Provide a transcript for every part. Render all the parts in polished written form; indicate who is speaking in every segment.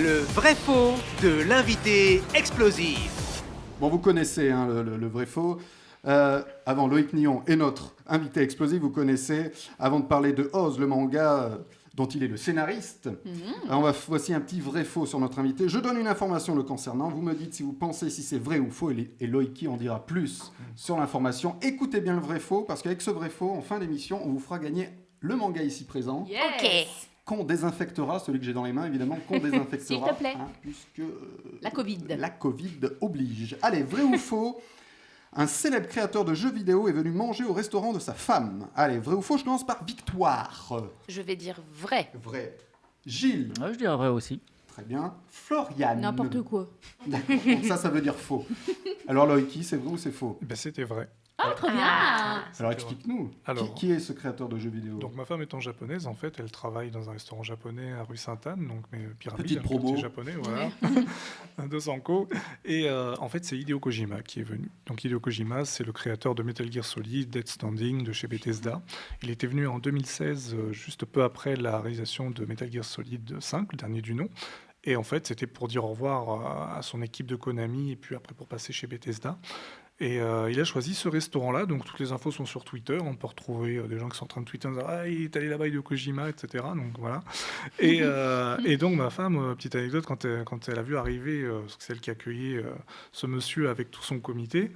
Speaker 1: Le vrai faux de l'invité explosif.
Speaker 2: Bon, vous connaissez le vrai faux. Avant Loïc Nyon et notre invité explosif, vous connaissez. Avant de parler de Oz, le manga dont il est le scénariste, voici un petit vrai faux sur notre invité. Je donne une information le concernant. Vous me dites si vous pensez si c'est vrai ou faux. Et Loïc en dira plus sur l'information. Écoutez bien le vrai faux, parce qu'avec ce vrai faux, en fin d'émission, on vous fera gagner le manga ici présent.
Speaker 3: Yes.
Speaker 4: Ok.
Speaker 2: Qu'on désinfectera, celui que j'ai dans les mains, évidemment, qu'on désinfectera.
Speaker 4: S'il te plaît.
Speaker 2: Puisque
Speaker 4: La Covid.
Speaker 2: La Covid oblige. Allez, vrai ou faux? Un célèbre créateur de jeux vidéo est venu manger au restaurant de sa femme. Allez, vrai ou faux? Je commence par Victoire.
Speaker 4: Je vais dire vrai.
Speaker 2: Vrai. Gilles.
Speaker 5: Ouais, je dirais vrai aussi.
Speaker 2: Très bien. Floriane.
Speaker 3: N'importe quoi.
Speaker 2: D'accord, donc ça veut dire faux. Alors Loïki, c'est vrai ou c'est faux?
Speaker 6: Ben, c'était vrai.
Speaker 3: Ah, trop bien.
Speaker 2: Alors explique-nous.
Speaker 6: Alors-
Speaker 2: Qui est ce créateur de jeux vidéo?
Speaker 6: Donc ma femme étant japonaise, en fait, elle travaille dans un restaurant japonais à rue Sainte-Anne, donc mais pyramide,
Speaker 2: Petite
Speaker 6: un
Speaker 2: promo.
Speaker 6: quartier japonais, voilà, de Sanko. Et en fait, c'est Hideo Kojima qui est venu. Donc Hideo Kojima, c'est le créateur de Metal Gear Solid, Death Stranding de chez Bethesda. Il était venu en 2016, juste peu après la réalisation de Metal Gear Solid 5, le dernier du nom. Et en fait, c'était pour dire au revoir à son équipe de Konami et puis après pour passer chez Bethesda. Et il a choisi ce restaurant-là, donc toutes les infos sont sur Twitter. On peut retrouver des gens qui sont en train de tweeter en disant ah, il est allé là-bas, Hideo Kojima, etc. Donc voilà. Et donc ma femme, petite anecdote, quand elle a vu arriver, parce que c'est elle qui accueillait ce monsieur avec tout son comité,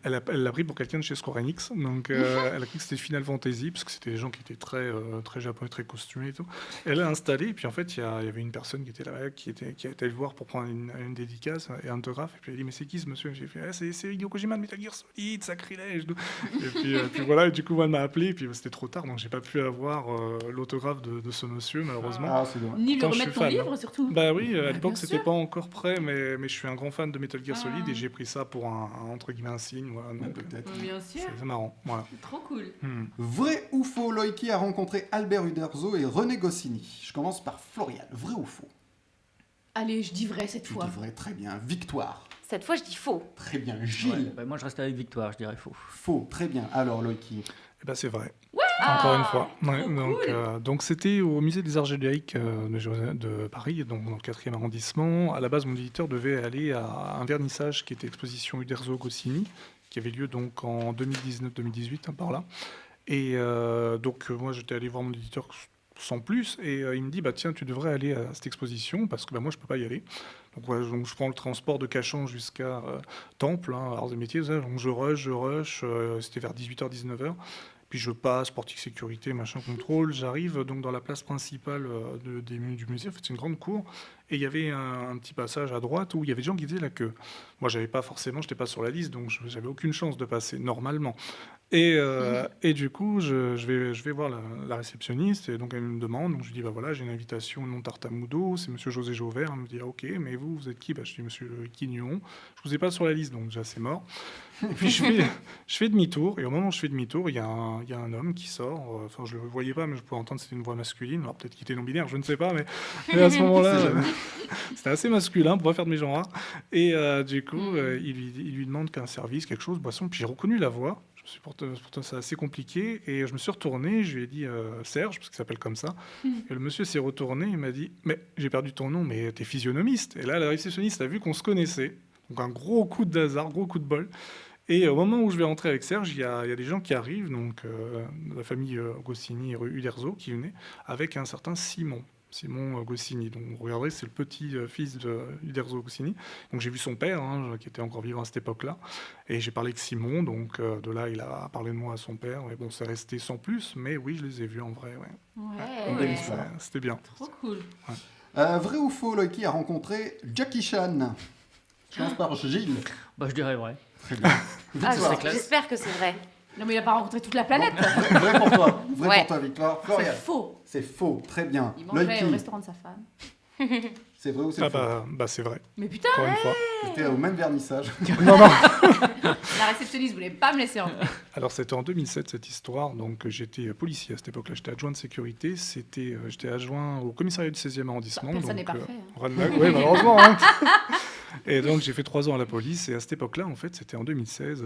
Speaker 6: elle l'a pris pour quelqu'un de chez Square Enix. Donc elle a cru que c'était Final Fantasy, parce que c'était des gens qui étaient très japonais, très costumés et tout. Elle l'a installé, et puis en fait, il y avait une personne qui était là-bas, qui a été le voir pour prendre une dédicace et un autographe. Et puis elle a dit mais c'est qui ce monsieur? J'ai fait ah, c'est Hideo Kojima de Metal Gear Solid, sacrilège. Et puis voilà, et du coup elle m'a appelé, et puis c'était trop tard, donc j'ai pas pu avoir l'autographe de ce monsieur malheureusement.
Speaker 2: Ah, c'est dommage.
Speaker 3: Ni lui
Speaker 6: Pourtant, je
Speaker 3: remettre
Speaker 6: suis
Speaker 3: ton
Speaker 6: fan,
Speaker 3: livre, surtout.
Speaker 6: Bah oui, à
Speaker 3: Bien
Speaker 6: l'époque c'était
Speaker 3: sûr.
Speaker 6: pas encore prêt, mais je suis un grand fan de Metal Gear Solid
Speaker 3: Ah.
Speaker 6: et j'ai pris ça pour entre guillemets un signe. Voilà, donc,
Speaker 2: Peut-être.
Speaker 3: Bien sûr.
Speaker 6: c'est marrant. Voilà.
Speaker 3: Trop cool.
Speaker 2: Vrai ou faux? Loïki a rencontré Albert Uderzo et René Goscinny. Je commence par Floriane. Vrai ou faux?
Speaker 3: Allez, je dis vrai cette
Speaker 2: Tu
Speaker 3: fois.
Speaker 2: dis vrai, très bien. Victoire.
Speaker 4: Cette fois, je dis faux.
Speaker 2: Très bien. Gilles.
Speaker 5: Ouais, bah, moi, je reste avec Victoire, je dirais faux.
Speaker 2: Faux. Très bien. Alors Loïki.
Speaker 6: Et ben c'est vrai.
Speaker 3: Ah,
Speaker 6: Encore une fois. Ouais,
Speaker 3: trop
Speaker 6: donc c'était au musée des Arts génériques de Paris, donc dans le 4e arrondissement. À la base, mon éditeur devait aller à un vernissage qui était exposition Uderzo Goscinny, qui avait lieu donc en 2019-2018, par là. Et donc moi j'étais allé voir mon éditeur sans plus, et il me dit bah tiens, tu devrais aller à cette exposition parce que bah, moi je peux pas y aller. Donc, voilà, donc je prends le transport de Cachan jusqu'à Temple, Arts et Métiers, donc je rush, c'était vers 18h 19h. Puis je passe, portique sécurité, machin, contrôle. J'arrive donc dans la place principale du musée. En fait, c'est une grande cour. Et il y avait un petit passage à droite où il y avait des gens qui faisaient la queue. Moi, j'avais pas forcément, j'étais pas sur la liste, donc j'avais aucune chance de passer normalement. Et du coup, je vais voir la réceptionniste. Et donc, elle me demande. Donc, je lui dis, bah voilà, j'ai une invitation non Tartamudo. C'est monsieur José Jauvert. Elle me dit, ah, ok, mais vous êtes qui? Bah, je dis, monsieur Quignon. Je vous ai pas sur la liste, donc déjà, c'est mort. Et puis je fais demi-tour, et au moment où je fais demi-tour, il y a un homme qui sort. Enfin, je le voyais pas, mais je pouvais entendre que c'était une voix masculine. Alors peut-être qu'il était non-binaire, je ne sais pas, mais à ce moment-là, c'était assez masculin pour pas faire de mes genres rares. Et du coup, il lui demande qu'un service, quelque chose, boisson. Puis j'ai reconnu la voix. Pourtant, c'est assez compliqué. Et je me suis retourné, je lui ai dit Serge, parce qu'il s'appelle comme ça. Et le monsieur s'est retourné, il m'a dit mais j'ai perdu ton nom, mais t'es physionomiste. Et là, la réceptionniste a vu qu'on se connaissait. Donc un gros coup de hasard, gros coup de bol. Et au moment où je vais rentrer avec Serge, il y a des gens qui arrivent, donc de la famille Goscinny et Uderzo qui venaient, avec un certain Simon Goscinny. Donc vous regarderez, c'est le petit-fils de Uderzo Goscinny. Donc j'ai vu son père, qui était encore vivant à cette époque-là, et j'ai parlé avec Simon, donc de là il a parlé de moi à son père. Mais bon, c'est resté sans plus, mais oui, je les ai vus en vrai. Ouais.
Speaker 2: Une belle histoire.
Speaker 6: C'était bien.
Speaker 3: Trop cool.
Speaker 2: Vrai ou faux? Loïki a rencontré Jackie Chan. Je commence par Gilles.
Speaker 5: Bah, je dirais vrai.
Speaker 2: Très bien.
Speaker 4: Ah,
Speaker 2: Victoire.
Speaker 4: j'espère que c'est vrai.
Speaker 3: Non, mais il a pas rencontré toute la planète.
Speaker 2: Vrai pour toi. Vrai
Speaker 4: Ouais.
Speaker 2: pour toi, Victoire.
Speaker 3: C'est
Speaker 2: Floriane.
Speaker 3: faux.
Speaker 2: C'est faux. Très bien.
Speaker 3: Il mangeait au
Speaker 2: Loïki.
Speaker 3: restaurant de sa femme.
Speaker 2: C'est vrai ou c'est
Speaker 6: Ah
Speaker 2: faux?
Speaker 6: bah c'est vrai.
Speaker 3: Mais putain,
Speaker 6: Encore une fois.
Speaker 2: C'était au même vernissage.
Speaker 3: la réceptionniste voulait pas me laisser entrer.
Speaker 6: Alors c'était en 2007 cette histoire, donc j'étais policier à cette époque-là, j'étais adjoint de sécurité, j'étais adjoint au commissariat du 16e arrondissement.
Speaker 3: Personne
Speaker 6: donc,
Speaker 3: n'est parfait,
Speaker 6: oui, malheureusement. Et donc j'ai fait 3 ans à la police, et à cette époque-là, en fait, c'était en 2007,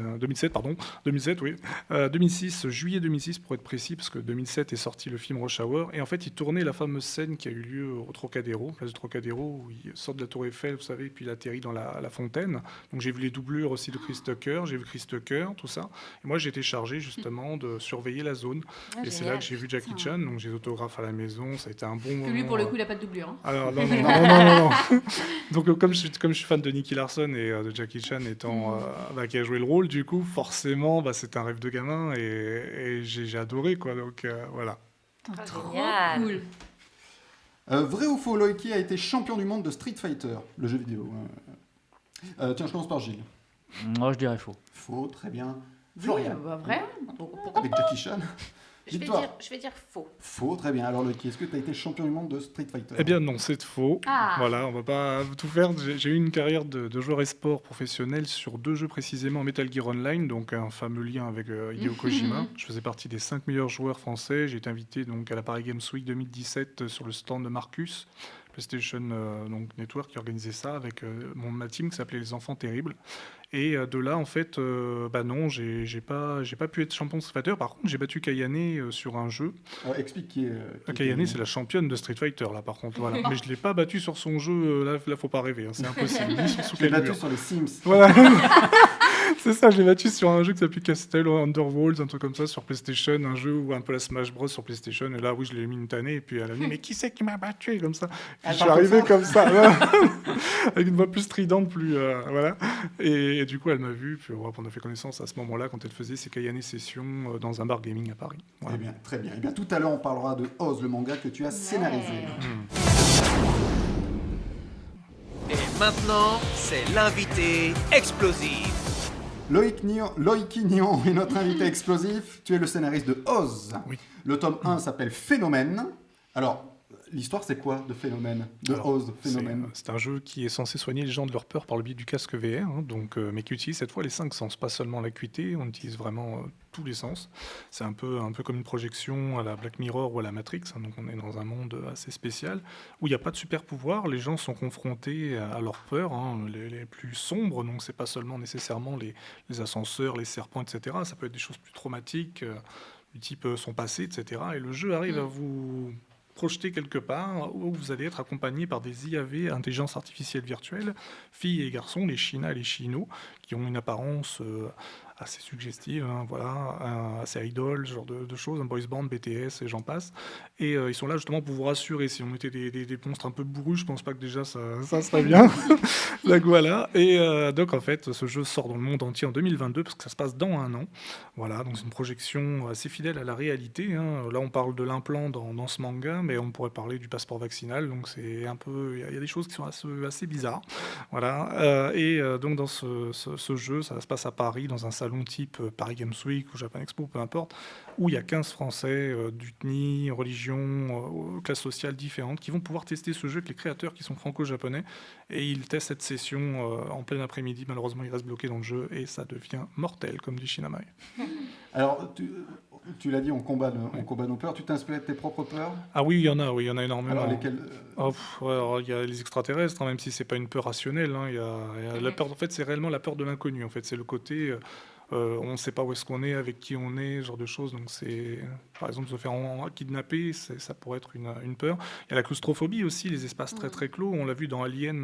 Speaker 6: oui. 2006, juillet 2006 pour être précis, parce que 2007 est sorti le film Rush Hour, et en fait, il tournait la fameuse scène qui a eu lieu au Trocadéro, place du Trocadéro, où il sort de la Tour Eiffel, vous savez, puis il atterrit dans la fontaine. Donc j'ai vu les doublures aussi de Chris Tucker, j'ai vu Chris Tucker, tout ça. Et moi, j'ai été chargé justement de surveiller la zone.
Speaker 4: Ah,
Speaker 6: Et c'est là
Speaker 4: génial.
Speaker 6: que j'ai vu Jackie Chan, donc j'ai autographe à la maison, ça a été un bon moment.
Speaker 3: Que lui, pour le coup, il a pas de doublure. Hein.
Speaker 6: Alors, non. Donc, comme je suis fan de Nicky Larson et de Jackie Chan étant qui a joué le rôle, du coup, forcément, c'est un rêve de gamin et j'ai adoré, quoi. Donc, voilà.
Speaker 4: Ah,
Speaker 3: Trop
Speaker 4: génial.
Speaker 3: cool.
Speaker 2: Vrai ou faux, Loïki a été champion du monde de Street Fighter, le jeu vidéo. Tiens, je commence par Gilles.
Speaker 5: Moi, je dirais faux.
Speaker 2: Faux, très bien.
Speaker 3: Oui,
Speaker 2: Florian,
Speaker 3: vrai. Pourquoi
Speaker 2: avec Jackie Chan.
Speaker 4: Je vais dire faux.
Speaker 2: Faux, très bien. Alors Loïki, est-ce que tu as été champion du monde de Street Fighter?
Speaker 6: Eh bien, non, c'est faux.
Speaker 3: Ah.
Speaker 6: Voilà, on va pas tout faire. J'ai eu une carrière de joueur e-sport professionnel sur 2 jeux précisément, Metal Gear Online, donc un fameux lien avec Hideo Kojima. Je faisais partie des 5 meilleurs joueurs français. J'ai été invité donc à la Paris Games Week 2017 sur le stand de Marcus, PlayStation donc Network, qui organisait ça avec ma team qui s'appelait Les Enfants Terribles. Et de là, en fait, non, j'ai pas pu être champion de Street Fighter. Par contre, j'ai battu Kayane sur un jeu.
Speaker 2: Alors, explique qui est
Speaker 6: Kayane, c'est la championne de Street Fighter, là, par contre. Voilà. Mais je ne l'ai pas battu sur son jeu. Là, faut pas rêver. Hein, c'est impossible. Ni sur
Speaker 2: Tu l'as battu
Speaker 6: Soul
Speaker 2: sur les Sims.
Speaker 6: Voilà. C'est ça, je l'ai battu sur un jeu qui s'appelle Castle Underworlds, un truc comme ça, sur PlayStation, un jeu ou un peu la Smash Bros sur PlayStation. Et là, oui, je l'ai mis une tannée. Et puis elle a dit, mais qui c'est qui m'a battu comme ça? Puis
Speaker 2: Elle
Speaker 6: je suis
Speaker 2: parle
Speaker 6: arrivé
Speaker 2: comme
Speaker 6: comme ça, avec une voix plus stridente, plus voilà. Et du coup, elle m'a vu. Puis on a fait connaissance à ce moment-là quand elle faisait ses Kayane sessions dans un bar gaming à Paris. Voilà.
Speaker 2: Eh bien, très bien. Eh bien, tout à l'heure, on parlera de Oz, le manga que tu as scénarisé.
Speaker 1: Et maintenant, c'est l'invité explosif.
Speaker 2: Loïki Nion est notre invité explosif. Tu es le scénariste de Oz.
Speaker 6: Oui.
Speaker 2: Le tome 1 s'appelle Phénomène. Alors, l'histoire, c'est quoi de Phénomène? De
Speaker 6: Alors,
Speaker 2: Oz, Phénomène.
Speaker 6: C'est un jeu qui est censé soigner les gens de leur peur par le biais du casque VR, mais qui utilise cette fois les 5 sens, pas seulement l'acuité, on utilise vraiment tous les sens. C'est un peu comme une projection à la Black Mirror ou à la Matrix, donc on est dans un monde assez spécial, où il n'y a pas de super pouvoir, les gens sont confrontés à leurs peurs, les plus sombres, donc c'est pas seulement nécessairement les ascenseurs, les serpents, etc. Ça peut être des choses plus traumatiques, du type son passé, etc. Et le jeu arrive à vous projeter quelque part où vous allez être accompagné par des IAV, intelligence artificielle virtuelle, filles et garçons, les China et les Chino, qui ont une apparence assez suggestive, assez idol, ce genre de choses, un boys band, BTS et j'en passe. Et ils sont là justement pour vous rassurer. Si on mettait des monstres un peu bourrus, je pense pas que déjà ça serait bien. Donc voilà. Et donc en fait, ce jeu sort dans le monde entier en 2022 parce que ça se passe dans un an. Voilà, donc c'est une projection assez fidèle à la réalité. Là, on parle de l'implant dans ce manga, mais on pourrait parler du passeport vaccinal. Donc c'est un peu, il y a des choses qui sont assez bizarres. Voilà. Donc dans ce jeu, ça se passe à Paris dans un salon type Paris Games Week ou Japan Expo, peu importe, où il y a 15 Français d'ethnie, religion, classes sociales différentes qui vont pouvoir tester ce jeu avec les créateurs qui sont franco-japonais. Et ils testent cette session en plein après-midi. Malheureusement, ils restent bloqués dans le jeu et ça devient mortel, comme dit Shinamai.
Speaker 2: Alors, tu l'as dit, on combat nos peurs. Tu t'es inspiré de tes propres peurs?
Speaker 6: Ah oui, il y en a énormément.
Speaker 2: Alors, lesquelles
Speaker 6: Alors, il y a les extraterrestres, même si c'est pas une peur rationnelle. Il y a la peur. En fait, c'est réellement la peur de l'inconnu. En fait, c'est le côté on ne sait pas où est-ce qu'on est, avec qui on est, ce genre de choses. Donc c'est, par exemple, se faire kidnapper, ça pourrait être une peur. Il y a la claustrophobie aussi, les espaces très très clos. On l'a vu dans Alien.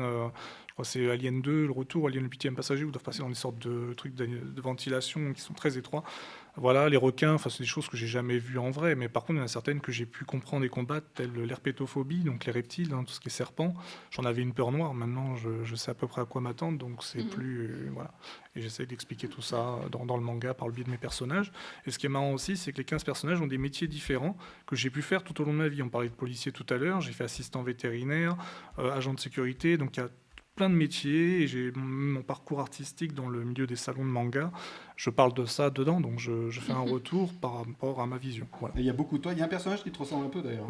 Speaker 6: Je crois que c'est Alien 2, le retour, Alien le 8e passager, où ils doivent passer dans des sortes de trucs de ventilation qui sont très étroits. Voilà, les requins, c'est des choses que j'ai jamais vues en vrai, mais par contre, il y en a certaines que j'ai pu comprendre et combattre, telles l'herpétophobie, donc les reptiles, tout ce qui est serpent. J'en avais une peur noire, maintenant je sais à peu près à quoi m'attendre, donc c'est plus... voilà. Et j'essaie d'expliquer tout ça dans le manga par le biais de mes personnages. Et ce qui est marrant aussi, c'est que les 15 personnages ont des métiers différents que j'ai pu faire tout au long de ma vie. On parlait de policier tout à l'heure, j'ai fait assistant vétérinaire, agent de sécurité, donc il y a plein de métiers, et j'ai mon parcours artistique dans le milieu des salons de manga. Je parle de ça dedans, donc je fais un retour par rapport à ma vision. Voilà.
Speaker 2: Il y a beaucoup de toi. Il y a un personnage qui te ressemble un peu d'ailleurs.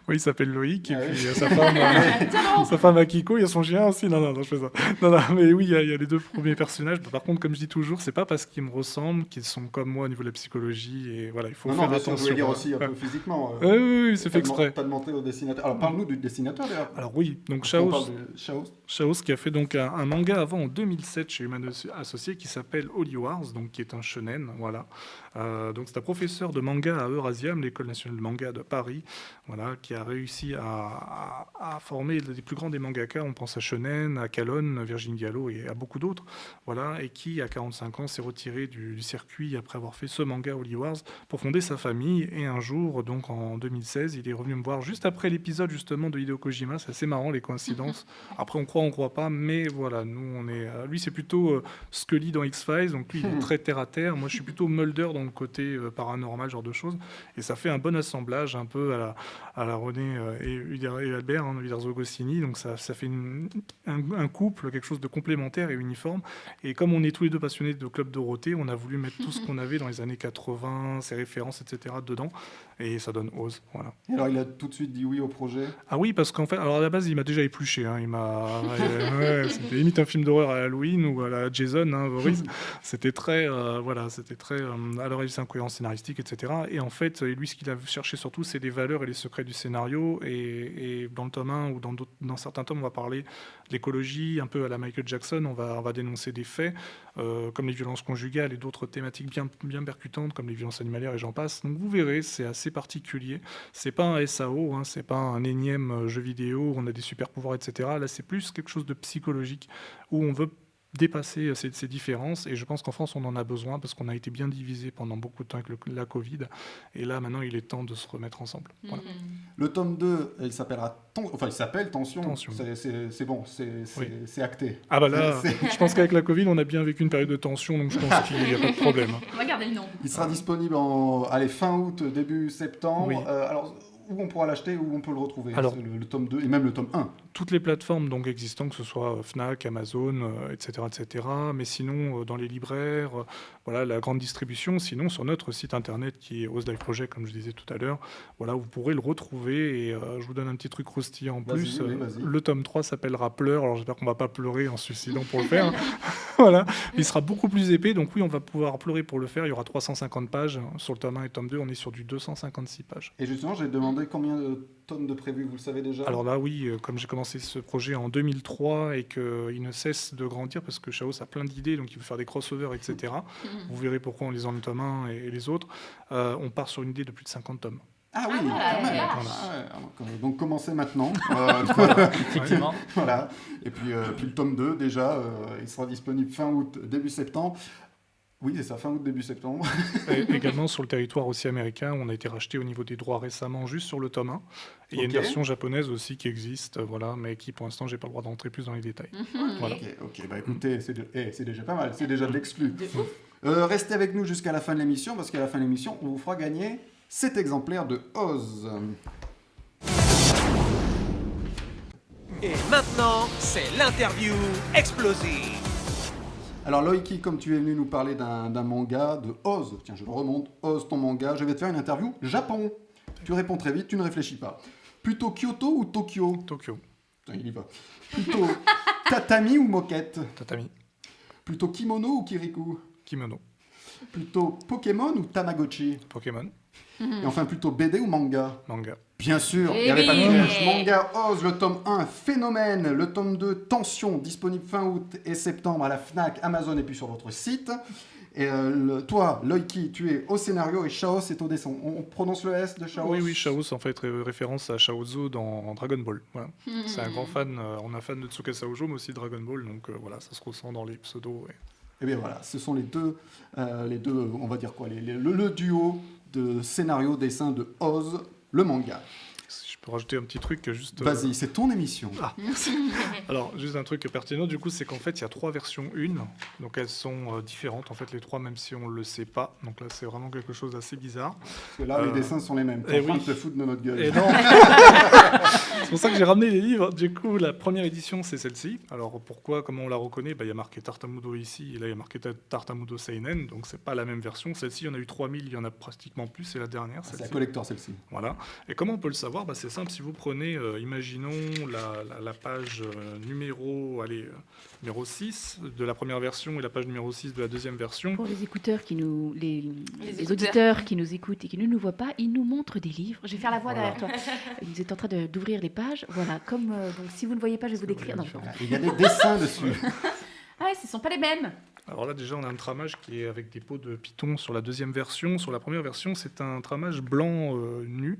Speaker 6: Oui, il s'appelle Loïc, et
Speaker 2: Ah oui.
Speaker 6: puis sa femme Akiko, il y a son chien aussi. Non, je fais ça. Non, mais oui, il y a les deux premiers personnages. Par contre, comme je dis toujours, c'est pas parce qu'ils me ressemblent qu'ils sont comme moi au niveau de la psychologie, et voilà, il faut
Speaker 2: Non,
Speaker 6: faire
Speaker 2: bien sûr, je
Speaker 6: attention.
Speaker 2: voulais dire aussi un peu physiquement.
Speaker 6: Oui, c'est fait exprès.
Speaker 2: T'as demandé au dessinateur. Alors, parle-nous du dessinateur, d'ailleurs.
Speaker 6: Alors oui, donc
Speaker 2: On
Speaker 6: Chaos,
Speaker 2: parle de Chaos.
Speaker 6: Chaos qui a fait donc un manga avant en 2007 chez Human Associé qui s'appelle Holy Wars, donc qui est un shonen, voilà. Donc c'est un professeur de manga à Eurasium, l'école nationale de manga de Paris, voilà, qui a réussi à former les plus grands des mangaka. On pense à Shonen, à Calonne, Virginie Gallo et à beaucoup d'autres, voilà, et qui à 45 ans s'est retiré du circuit après avoir fait ce manga Holy Wars pour fonder sa famille. Et un jour, donc en 2016, il est revenu me voir juste après l'épisode justement de Hideo Kojima. C'est assez marrant les coïncidences. Après on croit pas, mais voilà, nous on est. Lui c'est plutôt Scully dans X-Files, donc lui il est très terre à terre. Moi je suis plutôt Mulder dans le côté paranormal, genre de choses. Et ça fait un bon assemblage un peu à la René et Albert, Uderzo Goscinny. Donc ça fait un couple, quelque chose de complémentaire et uniforme. Et comme on est tous les deux passionnés de Club Dorothée, on a voulu mettre tout ce qu'on avait dans les années 80, ses références, etc. dedans. Et ça donne Oz, voilà.
Speaker 2: Et alors, il a tout de suite dit oui au projet.
Speaker 6: Ah oui, parce qu'en fait, alors à la base, il m'a déjà épluché. Il m'a, c'était limite un film d'horreur à Halloween ou à la Jason, Voorhees. C'était très, c'était très à l'oreille incohérence scénaristique, etc. Et en fait, lui, ce qu'il a cherché surtout, c'est les valeurs et les secrets du scénario. Et dans le tome 1 ou dans certains tomes, on va parler de l'écologie, un peu à la Michael Jackson. On va dénoncer des faits comme les violences conjugales et d'autres thématiques bien percutantes comme les violences animalières et j'en passe. Donc vous verrez, c'est assez particulier. C'est pas un SAO, c'est pas un énième jeu vidéo où on a des super pouvoirs, etc. Là, c'est plus quelque chose de psychologique où on veut dépasser ces différences, et je pense qu'en France on en a besoin parce qu'on a été bien divisé pendant beaucoup de temps avec la Covid, et là maintenant il est temps de se remettre ensemble. Voilà.
Speaker 2: Le tome 2, il s'appellera il s'appelle Tension.
Speaker 6: Tension.
Speaker 2: C'est bon, c'est acté.
Speaker 6: Ah bah là, je pense qu'avec la Covid on a bien vécu une période de tension, donc je pense qu'il n'y a pas de problème.
Speaker 3: On va garder le nom.
Speaker 2: Il sera disponible fin août, début septembre.
Speaker 6: Oui.
Speaker 2: Alors, où on pourra l'acheter, où on peut le retrouver?
Speaker 6: Alors,
Speaker 2: c'est le tome 2 et même le tome 1.
Speaker 6: Toutes les plateformes donc existantes, que ce soit Fnac, Amazon, etc., mais sinon dans les libraires, voilà, la grande distribution, sinon sur notre site internet qui est Oz Live Project, comme je disais tout à l'heure, voilà, vous pourrez le retrouver, et je vous donne un petit truc croustillant en plus.
Speaker 2: Vas-y.
Speaker 6: Le tome 3 s'appellera Pleurs, alors j'espère qu'on va pas pleurer en se suicidant pour le faire. Voilà, il sera beaucoup plus épais, donc oui, on va pouvoir pleurer pour le faire. Il y aura 350 pages sur le tome 1 et tome 2, on est sur du 256 pages.
Speaker 2: Et justement, j'ai demandé combien de tomes de prévus, vous le savez déjà?
Speaker 6: Alors là, oui, comme j'ai commencé ce projet en 2003 et qu'il ne cesse de grandir parce que Chaos a plein d'idées, donc il veut faire des crossovers, etc. Vous verrez pourquoi en lisant le tome 1 et les autres. On part sur une idée de plus de 50 tomes.
Speaker 2: Ah oui,
Speaker 3: voilà,
Speaker 2: quand même.
Speaker 3: voilà.
Speaker 2: Donc commencez maintenant.
Speaker 5: Effectivement.
Speaker 2: Voilà. Et puis le tome 2, déjà, il sera disponible fin août, début septembre. Oui, c'est ça, fin août, début septembre.
Speaker 6: Et également sur le territoire aussi américain, on a été racheté au niveau des droits récemment, juste sur le tome 1. Et il y a une version japonaise aussi qui existe, voilà, mais qui pour l'instant, j'ai pas le droit d'entrer plus dans les détails. Voilà.
Speaker 2: Ok, bah écoutez, c'est déjà pas mal, c'est déjà de l'exclu.
Speaker 3: De ouf.
Speaker 2: Restez avec nous jusqu'à la fin de l'émission, parce qu'à la fin de l'émission, on vous fera gagner cet exemplaire de Oz.
Speaker 1: Et maintenant, c'est l'interview explosive.
Speaker 2: Alors Loïki, comme tu es venu nous parler d'un manga de Oz, tiens je le remonte, Oz ton manga, je vais te faire une interview Japon. Tu réponds très vite, tu ne réfléchis pas. Plutôt Kyoto ou Tokyo?
Speaker 6: Tokyo,
Speaker 2: Putain, il y va. Plutôt tatami ou moquette?
Speaker 6: tatami,
Speaker 2: Plutôt kimono ou kirikou?
Speaker 6: kimono,
Speaker 2: Plutôt Pokémon ou Tamagotchi?
Speaker 6: Pokémon,
Speaker 2: Et enfin plutôt BD ou manga?
Speaker 6: manga.
Speaker 2: Bien sûr, il
Speaker 3: Eh
Speaker 2: n'y avait pas de
Speaker 3: oui.
Speaker 2: piège. Manga Oz, le tome 1, Phénomène, le tome 2, Tension, disponible fin août et septembre à la Fnac, Amazon et puis sur votre site. Et toi, Loïki, tu es au scénario et Chaos est au dessin. On prononce le S de Chaos?
Speaker 6: Oui, Chaos en fait référence à Chaozu dans Dragon Ball. Voilà. C'est un grand fan, on est un fan de Tsukasa Ojo, mais aussi de Dragon Ball, donc voilà, ça se ressent dans les pseudos.
Speaker 2: Eh bien voilà, ce sont les deux, on va dire quoi, le duo de scénario-dessin de Oz, le manga.
Speaker 6: Si je Pour rajouter un petit truc, juste...
Speaker 2: Vas-y, c'est ton émission.
Speaker 6: Ah, alors, juste un truc pertinent, du coup, c'est qu'en fait, il y a 3 versions 1. Donc, elles sont différentes, en fait, les 3, même si on ne le sait pas. Donc là, c'est vraiment quelque chose d'assez bizarre.
Speaker 2: Parce que là, les dessins sont les mêmes. T'es
Speaker 6: eh
Speaker 2: en train
Speaker 6: oui.
Speaker 2: de te foutre de notre gueule.
Speaker 6: Et non C'est pour ça que j'ai ramené les livres. Du coup, la première édition, c'est celle-ci. Alors, pourquoi, comment on la reconnaît? Il y a marqué Tartamudo ici, et là, il y a marqué Tartamudo Seinen. Donc, c'est pas la même version. Celle-ci, il y en a eu 3000, il y en a pratiquement plus. C'est la dernière,
Speaker 2: C'est la
Speaker 6: celle-ci.
Speaker 2: collector, celle-ci.
Speaker 6: Voilà. Et comment on peut le savoir? C'est simple, si vous prenez, imaginons la page numéro 6 de la première version et la page numéro 6 de la deuxième version.
Speaker 7: Pour les écouteurs les
Speaker 3: écouteurs.
Speaker 7: auditeurs qui nous écoutent et qui ne nous voient pas, il nous montre des livres.
Speaker 3: Je vais faire la voix
Speaker 6: Voilà.
Speaker 3: derrière toi.
Speaker 7: Ils étaient en train d'ouvrir les pages. Voilà, comme donc si vous ne voyez pas, je vais vous décrire. Non,
Speaker 2: Il y a des dessins dessus.
Speaker 3: Ah ouais, ce sont pas les mêmes.
Speaker 6: Alors là, déjà, on a un tramage qui est avec des peaux de python sur la deuxième version. Sur la première version, c'est un tramage blanc nu.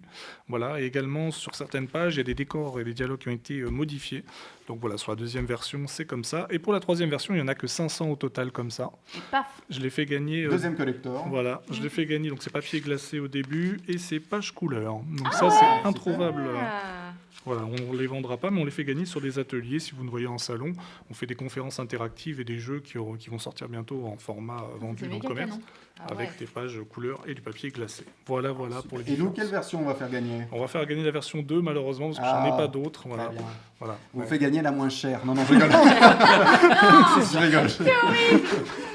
Speaker 6: Voilà. Et également, sur certaines pages, il y a des décors et des dialogues qui ont été modifiés. Donc voilà, sur la deuxième version, c'est comme ça. Et pour la troisième version, il n'y en a que 500 au total comme ça.
Speaker 3: Et paf.
Speaker 6: Je l'ai fait gagner...
Speaker 2: Deuxième collector.
Speaker 6: Voilà, je l'ai fait gagner. Donc c'est papier glacé au début et c'est page couleur. Donc ça, c'est introuvable.
Speaker 3: Ah.
Speaker 6: Voilà, on ne les vendra pas, mais on les fait gagner sur des ateliers. Si vous nous voyez en salon, on fait des conférences interactives et des jeux qui vont sortir bientôt en format vendu
Speaker 3: C'est
Speaker 6: dans le
Speaker 3: méga
Speaker 6: commerce,
Speaker 3: canon. Ah
Speaker 6: avec
Speaker 3: ouais.
Speaker 6: des pages couleur et du papier glacé. Voilà pour les
Speaker 2: Et nous,
Speaker 6: différences.
Speaker 2: quelle version on va faire gagner?
Speaker 6: On va faire gagner la version 2, malheureusement, parce que j'en ai pas d'autres. Voilà.
Speaker 2: Très bien.
Speaker 6: Voilà.
Speaker 2: On fait gagner la moins chère. Non, je rigole. Je rigole.